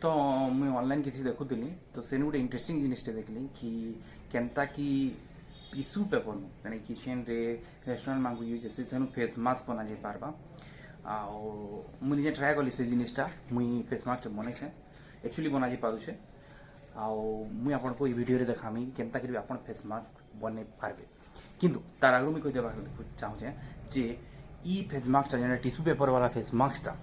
तो मुझे ऑनलाइन किसी देखुली तो से गोटे इंटरेस्टिंग जिनिसटे देखली कि केनता कि टिश्यू पेपर मैंने किचेन रे रेस्टोरेंट मांगू यूज जैसे से फेस मास्क बना जाए पारबा मुझे ट्राए कली से जिनिसटा मुई फेस मास्क बने एक्चुअली बना जाए पारुछे मुई आपको वीडियो रे देखामी केनता करी आपन फेस मास्क बने पारबे किंतु तार आगु मुई कहि देबा चाहूचे जे ई फेस मास्कटा जेना टिश्यू पेपर वाला फेस मास्कटा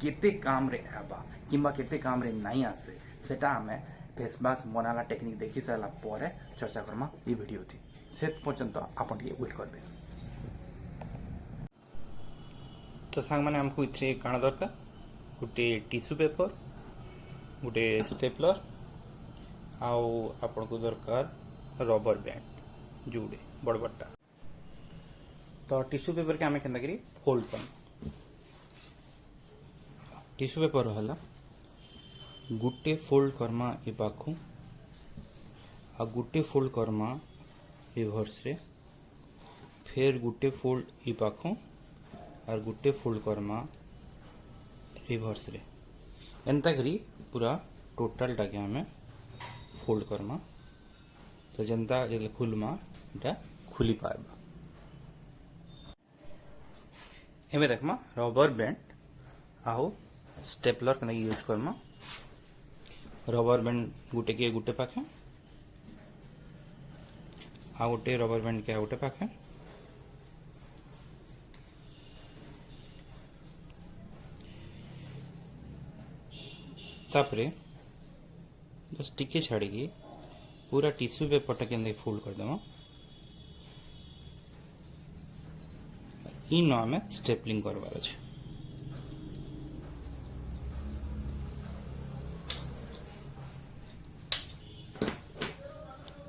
केते काम रे आबा किंबा केते काम रे नहीं आसे सेटा हमें फेस मास्क बनाला टेक्निक देखि सारा पर चर्चा करमा ये वीडियो थी से पर्यंत आपन टिके वेट करबे। तो सांग माने हमको इथे काना दरकार गोटे टिश्यू पेपर गोटे स्टेपलर आउ आपन को दरकार रबर बैंड जुड़े बड़ बड़टा। तो टिश्यू पेपर के हमें केनता करी फोल्ड कर टिश्यू पेपर है गुटे फोल्ड करमा ए पाखु आ गुटे फोल्ड करमा रिवर्स रे फिर गुटे फोल्ड ए पाखु और गुटे फोल्ड करमा रिवर्स रे एंता करी पूरा टोटल टाके हमें फोल्ड करमा तो जनता जब खुलमा इटा खुली पाएबा। एमे देखमा रबर बैंड आउ स्टेपलर के यूज करमा रबर बैंड गुटे के गुटे पाखे आ गुटे रबर बैंड के गुटे पाखे तापरे बस टिके छाड़ी पूरा टिश्यू पेपर के फोल्ड कर देमा इन आमे स्टेपलिंग करवार अछि।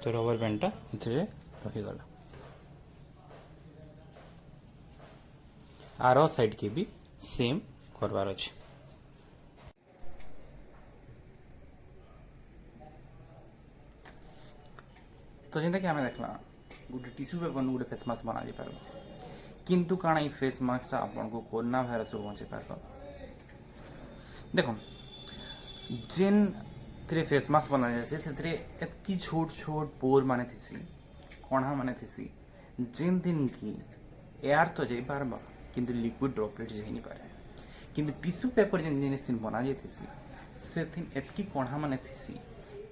तो रबर बैंडटा इथे रहीगला आर साइड के भी सेम करवार अछि। तो जेंता कि हमें देखला गोटे टिश्यू पेपर गोटे फेस मास्क बना पार किंतु काना ई फेस मास्क आपन को कोरोना भाइरस बचे पार देखो जेन तेरे फेस मास्क बना जाए से एतकी छोट छोट पोर माने थीसी कणा माने थीसी जेन दिन की एयर तो जाई पारबा किंतु लिक्विड ड्रॉपलेट जाई नहीं पारे किंतु टिश्यू पेपर जेन जिनिस दिन बना जाए थीसी से थिन एतकी कणा माने थीसी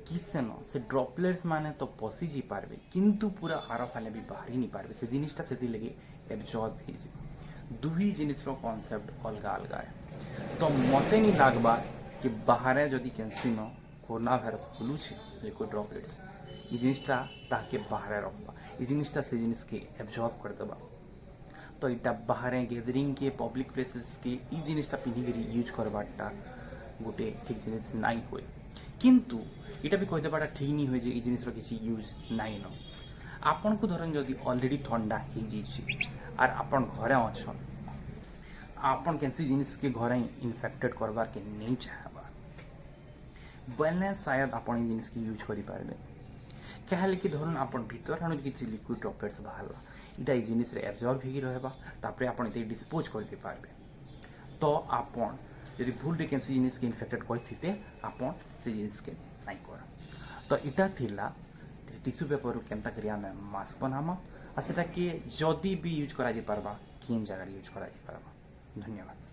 किसेन से ड्रॉपलेट्स माने तो पसी जी पारबे किंतु पूरा आर फाले भी बाहरी नहीं पारबे से जिनिसटा सेति लगे एब्जॉर्ब हे जी दुही जिनिस रो कांसेप्ट अलगा अलगा है। तो मते नहीं लागबा कि बाहर जदि कैंसी न कोरोना भाइरस खुलुचे लिक्विड ड्रॉपलेट्स ये जिनिसटा ताके बाहर रखबा ये जिनिसटा से जिनिस के एब्जॉर्ब कर देबा तो इटा बाहर गैदरिंग के पब्लिक प्लेसेस के ई जिनिसटा पिन्ही करी यूज करबाटा गोटे ठीक जिनिस नाई होय किंतु इटा भी कहि देबाटा ठीक नहीं होय जे ई जिनिस रो किसी यूज नाई न आपन को धरन जदि ऑलरेडी ठंडा हे जी और आपन घरे अछन आपन कैंसी जिनिस के घरे इन्फेक्टेड करबार के नहीं चाहबा बेले शायद आपन जिनिस के यूज करि पारबे कहले कि धरन आपन भीतर हन किछि लिक्विड ड्रॉपलेट्स बाहरला इटा ई जिनिस रे एब्जॉर्ब हेगी रहबा तापरे आपन इते डिस्पोज कर दे पारबे तो आपन यदि भूल रे कैंसी जिनिस के इन्फेक्टेड करथिते आपन से जिनिस के नाइ कर तो इटा थिला टिश्यू पेपर केनता करिया में मास्क बनामा आ सेटा के जदी भी यूज करा जे पारबा किन जगह यूज करा जे पारबा। धन्यवाद।